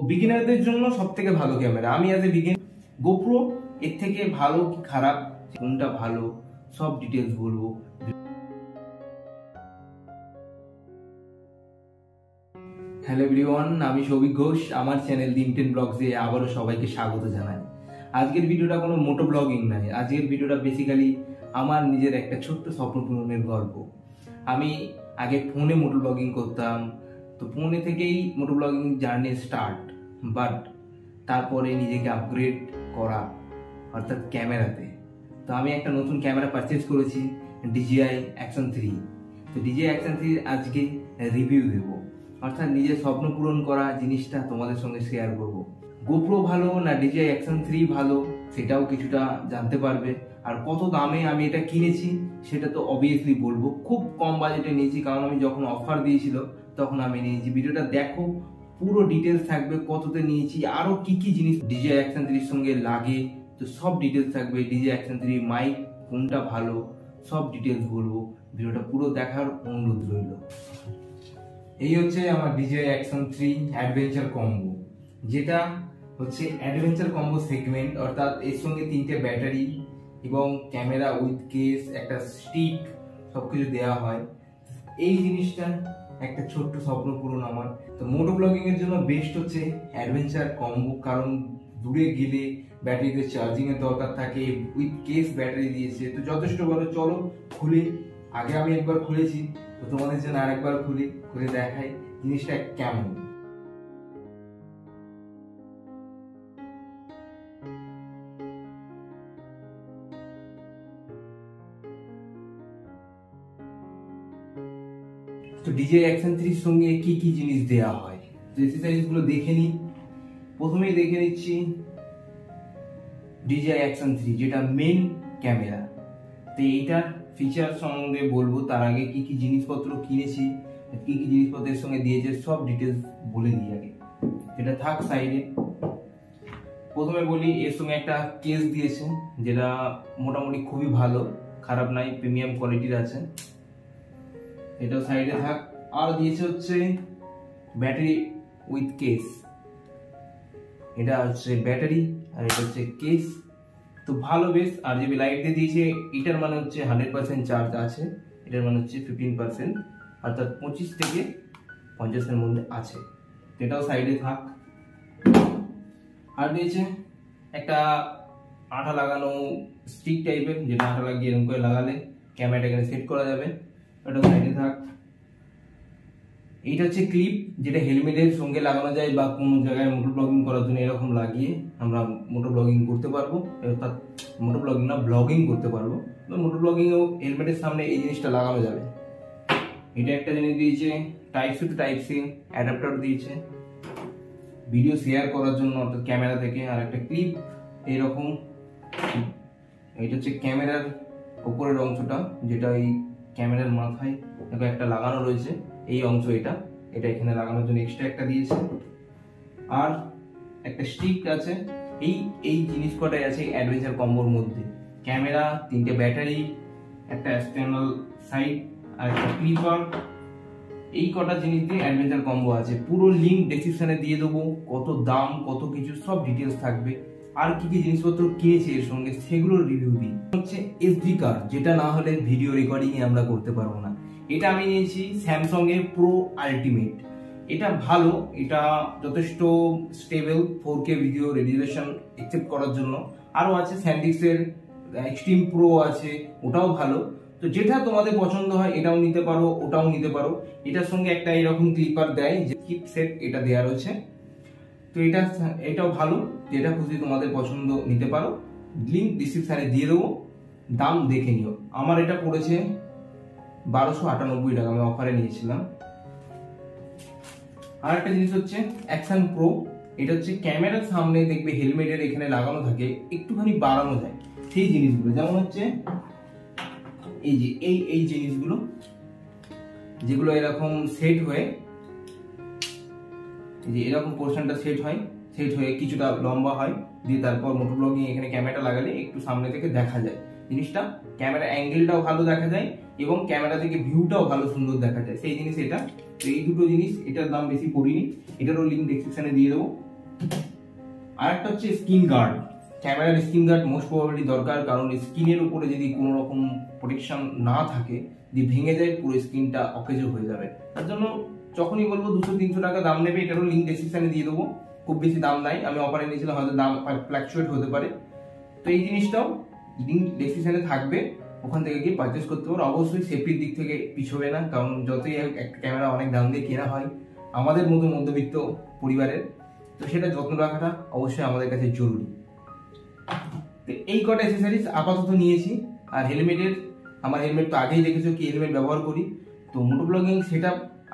বিগিনারদের জন্য সবথেকে ভালো ক্যামেরা। আমি অ্যাজ এ বিগিনার গোপ্রো এর থেকে ভালো কি খারাপ, কোনটা ভালো সব ডিটেলস বলবো। হ্যালো এভরিওয়ান, আমি সৌভিক ঘোষ। আমার চ্যানেল দিন10 ব্লগসে আবারও সবাইকে স্বাগত জানাই। আজকের ভিডিওটা কোনো মোটো ব্লগিং নয়, আজকের ভিডিওটা বেসিক্যালি আমার নিজের একটা ছোট্ট স্বপ্ন পূরণের গল্প। আমি আগে ফোনে মোটো ব্লগিং করতাম, তো ফোনে থেকেই মোটো ব্লগিং জার্নি স্টার্ট, বাট তারপরে নিজেকে আপগ্রেড করা অর্থাৎ ক্যামেরাতে। তো আমি একটা নতুন ক্যামেরা পারচেজ করেছি, DJI Action 3। তো DJI Action 3 আজকে রিভিউ দেবো, অর্থাৎ নিজের স্বপ্ন পূরণ করা জিনিসটা তোমাদের সঙ্গে শেয়ার করব। গোপ্রো ভালো না DJI Action 3 ভালো সেটাও কিছুটা জানতে পারবে। আর কত দামে আমি এটা কিনেছি সেটা তো অবভিয়াসলি বলবো। খুব কম বাজেটে নিয়েছি, কারণ আমি যখন অফার দিয়েছিল তখন আমি নিয়েছি। ভিডিওটা দেখো, পুরো ডিটেলস থাকবে, কততে নিয়েছি, আরো কি কি জিনিস DJI Action 3 সঙ্গে লাগে, তো সব ডিটেলস থাকবে। DJI Action 3 মাইক কোনটা ভালো সব ডিটেলস বলবো, ভিডিওটা পুরো দেখার অনুরোধ রইল। এই হচ্ছে আমার DJI Action 3 অ্যাডভেঞ্চার কম্বো, যেটা হচ্ছে অ্যাডভেঞ্চার কম্বো সেগমেন্ট, অর্থাৎ এর সঙ্গে 3টে ব্যাটারি এবং ক্যামেরা উইথ কেস, একটা স্টিক, সবকিছু দেওয়া হয়। এই জিনিসটা একটা ছোট্ট স্বপ্ন পূরণ আমার। তো মোটো ব্লগিং এর জন্য বেস্ট হচ্ছে অ্যাডভেঞ্চার কম্বো, কারণ দূরে গেলে ব্যাটারিতে চার্জিং এর দরকার থাকে, উইথ কেস ব্যাটারি দিয়েছে, তো যথেষ্ট ভালো। চলো খুলে, আগে আমি একবার খুলেছি, তো তোমাদের জন্য আরেকবার খুলে দেখাই জিনিসটা কেমন। তো DJI Action 3 সঙ্গে কি কি জিনিস দেওয়া হয়, তো এক্সারসাইজ গুলো দেখে নিই। প্রথমেই দেখে নিচ্ছি DJI Action 3, যেটা মেইন ক্যামেরা। তো এইটার ফিচার সম্বন্ধে বলবো, তার আগে কি কি জিনিসপত্র কিনেছি, কি কি জিনিসপত্রের সঙ্গে দিয়েছে সব ডিটেলস বলে দিই আগে। এটা থাক সাইডে। প্রথমে বলি, এর সঙ্গে একটা কেস দিয়েছে, যেটা মোটামুটি খুবই ভালো, খারাপ নাই, প্রিমিয়াম কোয়ালিটির আছে। এটাও সাইডে থাক। আর দিয়েছে হচ্ছে ব্যাটারি উইথ কেস। এটা হচ্ছে ব্যাটারি আর এটা হচ্ছে কেস, তো ভালো বেশ। আর যে লাইট দিয়ে দিয়েছে, এটার মানে হচ্ছে 100% চার্জ আছে, এটার মানে হচ্ছে 15%, অর্থাৎ 25 থেকে 50 এর মধ্যে আছে। এটাও সাইডে থাক। আর দিয়েছে একটা আঠা লাগানো স্টিক টাইপের, যেটা আঠা লাগিয়ে এরকম করে লাগালে ক্যামেরাটা এখানে সেট করা যাবে, এটাও সাইডে থাক। এইটা হচ্ছে ক্লিপ, যেটা হেলমেটের সঙ্গে লাগানো যায় বা কোনো জায়গায় মোটর ব্লগিং করার জন্য এরকম লাগিয়ে আমরা মোটর ব্লগিং করতে পারবো, অর্থাৎ মোটর ব্লগিং না, ব্লগিং করতে পারবো। মোটর ব্লগিংয়েও হেলমেটের সামনে এই জিনিসটা লাগানো যাবে। এটা একটা জিনিস দিয়েছে, টাইপ-সি টু টাইপ-সি অ্যাডাপ্টার দিয়েছে ভিডিও শেয়ার করার জন্য, অর্থাৎ ক্যামেরা থেকে। আর একটা ক্লিপ এইরকম, এটা হচ্ছে ক্যামেরার উপরের অংশটা, যেটা এই ক্যামেরার মাথায় একটা লাগানো রয়েছে, এই অংশ এটা এখানে লাগানোর জন্য এক্সট্রা একটা দিয়েছে। আর একটা স্টিক আছে। এই জিনিস কটাই আছে অ্যাডভেঞ্চার কম্বোর মধ্যে। ক্যামেরা, 3টে ব্যাটারি, একটা এক্সটার্নাল সাইড আর একটা ক্লিপার, এই কটা জিনিস দিয়ে অ্যাডভেঞ্চার কম্বো আছে। পুরো লিংক ডেসক্রিপশনে দিয়ে দেবো, কত দাম কত কিছু সব ডিটেলস থাকবে। আর কি কি জিনিসপত্র কিনেছি এর সঙ্গে সেগুলোর রিভিউ দিই। হচ্ছে SD কার্ড, যেটা না হলে ভিডিও রেকর্ডিং আমরা করতে পারবো না। এটা আমি নিয়েছি স্যামসাং এর প্রো আলটিমেট। এটা ভালো, এটা যথেষ্ট stable, 4K video resolution accept করার জন্য। আরো আছে স্যান্ডিক্স এর এক্সট্রিম প্রো আছে, ওটাও ভালো। তো যেটা তোমাদের পছন্দ হয় এটাও নিতে পারো, ওটাও নিতে পারো। এটার সঙ্গে একটা এরকম ক্লিপার দেয়, যে কিপ সেট এটা দেওয়া রয়েছে। তো এটাও ভালো, যেটা খুশি তোমাদের পছন্দ নিতে পারো। লিংক ডিসক্রিপশনে দিয়ে দেবো, দাম দেখে নিও। আমার এটা পড়েছে 1298 টাকা, আমি অফারে নিয়েছিলাম। আর একটা জিনিস হচ্ছে অ্যাকশন প্রো। এটা হচ্ছে ক্যামেরার সামনে দেখবে হেলমেটের এখানে লাগানো থাকে, একটুখানি বাড়ানো যায় সেই জিনিসগুলো, যেমন হচ্ছে এই যে এই জিনিসগুলো, যেগুলো এরকম সেট হয়ে, যে এরকম পোর্শনটা সেট হয়ে কিছুটা লম্বা হয়, দিয়ে তারপর মোটো ব্লগিং এখানে ক্যামেরাটা লাগালে একটু সামনে থেকে দেখা যায় জিনিসটা, ক্যামেরা অ্যাঙ্গেলটাও ভালো দেখা যায় এবং ক্যামেরা থেকে ভিউটাও ভালো সুন্দর দেখা যায়, সেই জিনিস এটা। তো এই দুটো জিনিস, এটার দাম বেশি পড়িনি, এটারও লিঙ্ক ডেসক্রিপশনে দিয়ে দেবো। আর একটা হচ্ছে স্ক্রিন গার্ড। ক্যামেরার স্ক্রিন গার্ড মোস্ট প্রবাবলি দরকার, কারণ স্ক্রিনের উপরে যদি কোনো রকম প্রোটেকশন না থাকে, যদি ভেঙে যায় পুরো স্ক্রিনটা অকেজো হয়ে যাবে। তার জন্য যখনই বলবো 200-300 টাকা দাম নেবে, এটারও লিঙ্ক ডেসক্রিপশনে দিয়ে দেবো। খুব বেশি দাম নাই, আমি অফারে নিয়েছিলাম, হয়তো দাম ফ্ল্যাকচুয়েট হতে পারে। তো এই জিনিসটাও লিঙ্ক ডেসক্রিপশনে থাকবে, ওখান থেকে গিয়ে পারচেস করতে পারো। অবশ্যই সেফটির দিক থেকে পিছবে না, কারণ যতই একটা ক্যামেরা অনেক দাম দিয়ে কেনা হয় আমাদের মতো মধ্যবিত্ত পরিবারের, তো সেটা যত্ন রাখাটা অবশ্যই আমাদের কাছে জরুরি। তো এই কটা অ্যাক্সেসরিজ আপাতত নিয়েছি। আর হেলমেটের, আমার হেলমেট তো আগেই দেখেছো কি হেলমেট ব্যবহার করি, তো মোটো ব্লগিং সেটা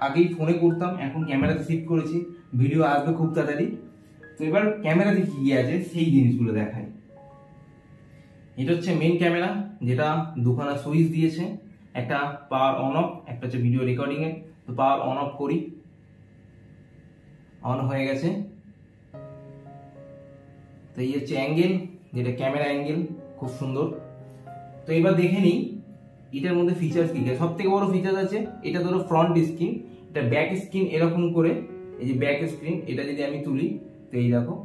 আগেই ফোনে করতাম, এখন ক্যামেরাতে শিফট করেছি, ভিডিও আসবে খুব তাড়াতাড়ি। তো এবার ক্যামেরাতে কি কি আছে সেই জিনিসগুলো দেখাই। এটা হচ্ছে মেন ক্যামেরা, যেটা দুখানা সুইচ দিয়েছে, একটা পাওয়ার অন অফ, একটা হচ্ছে ভিডিও রেকর্ডিং এর। তো পাওয়ার অন অফ করি, অন হয়ে গেছে। তো এই হচ্ছে অ্যাঙ্গেল, যেটা ক্যামেরা অ্যাঙ্গেল, খুব সুন্দর। তো এবার দেখে নিই এটার মধ্যে ফিচার্স কি। সব থেকে বড় ফিচার আছে, এটা ধরো ফ্রন্ট স্ক্রিন, এটা ব্যাক স্ক্রিন এরকম করে, এই যে ব্যাক স্ক্রিন, এটা যদি আমি তুলি তো এই দেখো,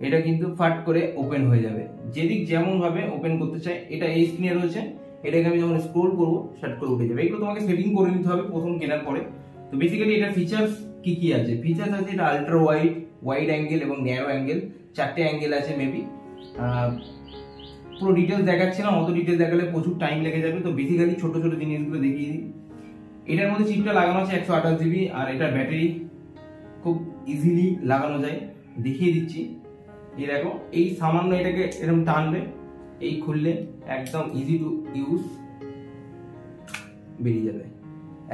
এটা কিন্তু ফাট করে ওপেন হয়ে যাবে, যেদিক যেমন ভাবে ওপেন করতে চাই। এটা এই স্ক্রিনে রয়েছে, এটাকে আমি যখন স্ক্রোল করবো শার্ট করে উঠে যাবে। এগুলো তোমাকে সেটিং করে নিতে হবে প্রথম কেনার পরে। তো বেসিক্যালি এটা ফিচার্স কি কি আছে, ফিচার্স আছে এটা আল্ট্রা ওয়াইড, ওয়াইড অ্যাঙ্গেল এবং ন্যারো অ্যাঙ্গেল, 4টে অ্যাঙ্গেল আছে মেবি। পুরো ডিটেলস দেখাচ্ছিলাম, অত ডিটেলস দেখালে প্রচুর টাইম লেগে যাবে, তো বেসিক্যালি ছোট ছোট জিনিসগুলো দেখিয়ে দিই। এটার মধ্যে চিপটা লাগানো আছে 128 GB, আর এটার ব্যাটারি খুব ইজিলি লাগানো যায়, দেখিয়ে দিচ্ছি। এই দেখো, এই সামান্য এটাকে এরকম টানবে, এই খুললে একদম ইজি টু ইউজ, বেরিয়ে যাবে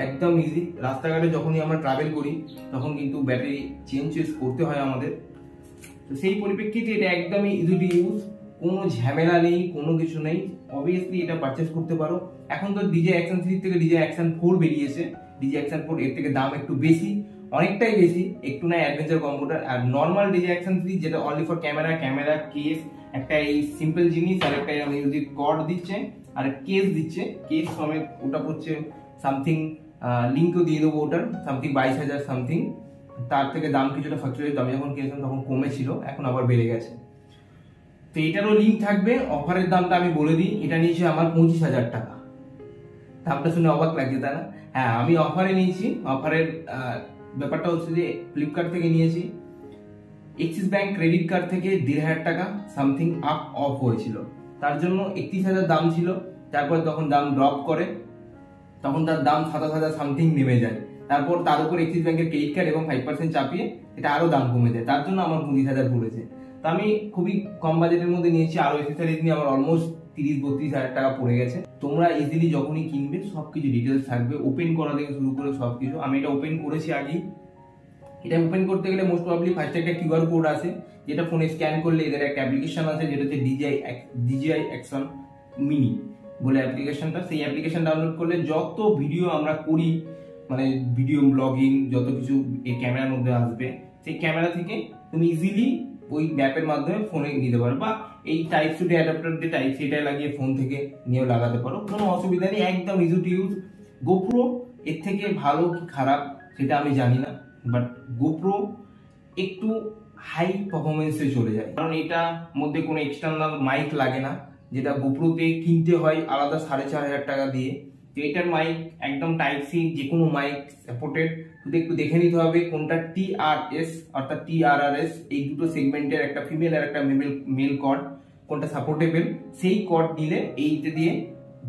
একদম ইজি। রাস্তাঘাটে যখনই আমরা ট্রাভেল করি তখন কিন্তু ব্যাটারি চেঞ্জ করতে হয় আমাদের, তো সেই পরিপ্রেক্ষিতে এটা একদমই ইজি টু ইউজ, কোনো ঝামেলা নেই, কোনো কিছু নেই। অবভিয়াসলি এটা পারচেস করতে পারো। এখন তো ডিজে অ্যাকশন 3 থেকে ডিজে অ্যাকশন 4 বেরিয়েছে, ডিজে অ্যাকশন 4 এর থেকে দাম একটু বেশি, অনেকটাই বেশি, একটু না অ্যাডভেঞ্চার কম্পিউটার। আর নর্মাল ডিজে অ্যাকশন 3 যেটা only for camera, camera case, একটা এই সিম্পল জিনিস, আর একটা মিউজিক কর্ড দিচ্ছে, আর কেস দিচ্ছে, কেস সমেত, ওটা হচ্ছে সামথিং, লিঙ্কও দিয়ে দেবো ওটার, সামথিং 22,000 সামথিং। তার থেকে দাম কিছুটা ফ্লাকচুয়েট, আমি যখন কিনেছিলাম তখন কমে ছিল, এখন আবার বেড়ে গেছে। তো এটারও লিঙ্ক থাকবে। অফারের দামটা আমি বলে দিই, এটা নিয়েছে আমার 25,000 টাকা। দামটা শুনে অবাক লাগছে তাই না? হ্যাঁ, আমি অফারে নিয়েছি। অফারের ব্যাপারটা হচ্ছে যে ফ্লিপকার্ট থেকে নিয়েছি, এক্সিস ব্যাংক ক্রেডিট কার্ড থেকে 1,500 টাকা সামথিং আপ অফ হয়েছিল, তার জন্য 31,000 দাম ছিল। তারপর তখন দাম ড্রপ করে, তখন তার দাম 27,000 সামথিং নেমে যায়। তারপর তার উপর এক্সিস ব্যাংকের ক্রেডিট কার্ড এবং 5% চাপিয়ে এটা আরো দাম কমে যায়, তার জন্য আমার 25,000 পড়েছে। তো আমি খুবই কম বাজেটের মধ্যে নিয়েছি, আরো এক্সেসরিজ নিয়ে আমার অলমোস্ট 30-32,000 টাকা পড়ে গেছে। তোমরা ইজিলি যখনই কিনবে সবকিছু ডিটেলস থাকবে, ওপেন করা থেকে শুরু করে সবকিছু। আমি এটা ওপেন করেছি আগেই। এটা ওপেন করতে গেলে মোস্ট প্রবাবলি ফার্স্টে একটা কিউআর কোড আছে, যেটা ফোনে স্ক্যান করলে এদের একটা অ্যাপ্লিকেশন আছে, যেটা হচ্ছে DJI অ্যাকশন মিনি বলে অ্যাপ্লিকেশনটা। সেই অ্যাপ্লিকেশন ডাউনলোড করলে যত ভিডিও আমরা করি, মানে ভিডিও ব্লগিং যত কিছু এই ক্যামেরার মধ্যে আসবে, সেই ক্যামেরা থেকে তুমি ইজিলি ওই ম্যাপের মাধ্যমে ফোনে নিতে পারো, বা এই টাইপ সি অ্যাডাপ্টার দিয়ে টাইপ সিটাই লাগিয়ে ফোন থেকে নিয়েও লাগাতে পারো, কোনো অসুবিধা নেই, একদম ইজি টু ইউজ। গোপ্রো এর থেকে ভালো কি খারাপ সেটা আমি জানি না, বাট গোপ্রো একটু হাই পারফরমেন্সে চলে যায়, কারণ এটার মধ্যে কোনো এক্সটার্নাল মাইক লাগে না, যেটা গোপ্রোতে কিনতে হয় আলাদা 4,500 টাকা দিয়ে। তো এটার মাইক একদম টাইপ সি, যে কোনো মাইক সাপোর্টেড, শুধু একটু দেখে নিতে হবে কোনটা TRS অর্থাৎ TRRS, এই দুটো সেগমেন্টের, একটা ফিমেল আর একটা মেল কর্ড, কোনটা সাপোর্টেবল, সেই কর্ড নিলে এইটা দিয়ে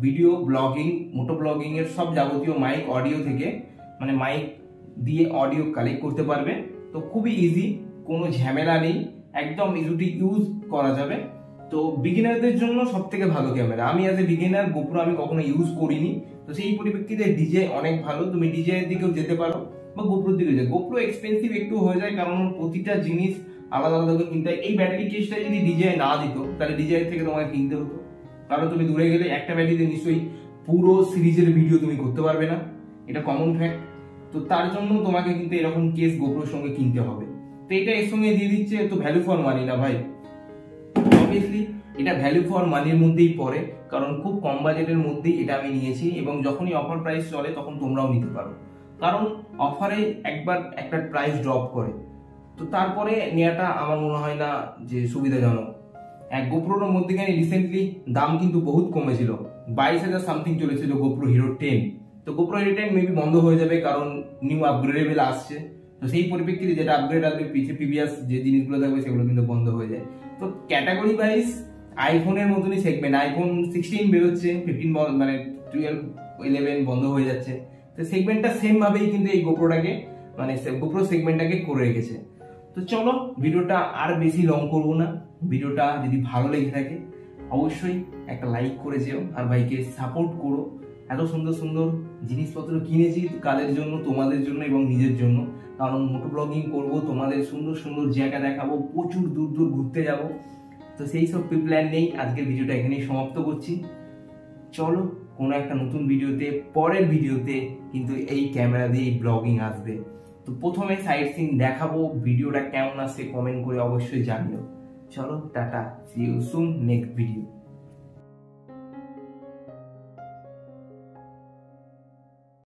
ভিডিও ব্লগিং, মোটো ব্লগিং এর সব যাবতীয় মাইক অডিও থেকে, মানে মাইক দিয়ে অডিও কালেক্ট করতে পারবে। তো খুবই ইজি, কোনো ঝামেলা নেই, একদম ইজি ইউজ করা যাবে। তো বিগিনারদের জন্য সব থেকে ভালো ক্যামেরা। আমি অ্যাজ এ বিগিনার গোপ্রো আমি কখনো ইউজ করিনি, তো সেই পরিপ্রেক্ষিতে ডিজে অনেক ভালো, তুমি ডিজে এর দিকেও যেতে পারো বা গোপ্রোর দিকে যেতে। গোপ্রো এক্সপেন্সিভ একটু হয়ে যায়, কারণ প্রতিটা জিনিস আলাদা আলাদা করে কিনতে হয়। এই ব্যাটারি কেসটা যদি ডিজে না দিত তাহলে ডিজে থেকে তোমাকে কিনতে হতো, কারণ তুমি দূরে গেলে একটা ব্যাটারিতে নিশ্চয়ই পুরো সিরিজের ভিডিও তুমি করতে পারবে না, এটা কমন ফ্যাক্ট। তো তার জন্য তোমাকে কিন্তু এরকম কেস গোপ্রোর সঙ্গে কিনতে হবে। তো এটা এর সঙ্গে দিয়ে দিচ্ছে, তো ভ্যালু ফর মানি না ভাই। অবভিয়াসলি এটা ভ্যালু ফর মানির মধ্যেই পড়ে, কারণ খুব কম বাজেটের মধ্যেই এটা আমি নিয়েছি এবং যখনই অফার প্রাইস চলে তখন তোমরাও নিতে পারো, কারণ অফারে একবার একটা প্রাইস ড্রপ করে, তো তারপরে নেওয়াটা আমার মনে হয় না যে সুবিধাজনক। এক গোপ্রোর মধ্যেখানে রিসেন্টলি দাম কিন্তু বহুত কমেছিল, 22,000 সামথিং চলেছিল গোপ্রো হিরো 10। তো গোপ্রো হিরো 10 মেবি বন্ধ হয়ে যাবে, কারণ নিউ আপগ্রেডেবল আসছে। তো সেই পরিপ্রেক্ষিতে যেটা আপগ্রেড আসবে, প্রিভিয়াস যে জিনিসগুলো থাকবে সেগুলো কিন্তু বন্ধ হয়ে যায়। তো ক্যাটাগরি ওয়াইজ আইফোনের মতনই সেগমেন্ট, আইফোন 16 বেরোচ্ছে, 15 মানে 12 11 বন্ধ হয়ে যাচ্ছে। তো সেগমেন্টটা সেম ভাবেই কিন্তু এই গোপ্রোটাকে মানে গোপ্রো সেগমেন্টটাকে করে রেখেছে। তো চলো ভিডিওটা আর বেশি লং করবো না, ভিডিওটা যদি ভালো লেগে থাকে অবশ্যই একটা লাইক করে যেও আর ভাইকে সাপোর্ট করো। এত সুন্দর সুন্দর জিনিসপত্র কিনেছি কাদের জন্য, তোমাদের জন্য এবং নিজের জন্য, কারণ মোটো ব্লগিং করবো, তোমাদের সুন্দর সুন্দর জায়গা দেখাবো, প্রচুর দূর দূর ঘুরতে যাব। তো সেই সব প্ল্যান নেই, আজকের ভিডিওটা এখানেই সমাপ্ত করছি। চলো কোনো একটা নতুন ভিডিওতে, পরের ভিডিওতে কিন্তু এই ক্যামেরা দিয়ে ব্লগিং আসবে। তো প্রথমে সাইড সিন দেখাবো, ভিডিওটা কেমন আসছে কমেন্ট করে অবশ্যই জানিও। চলো tata, see you soon next video.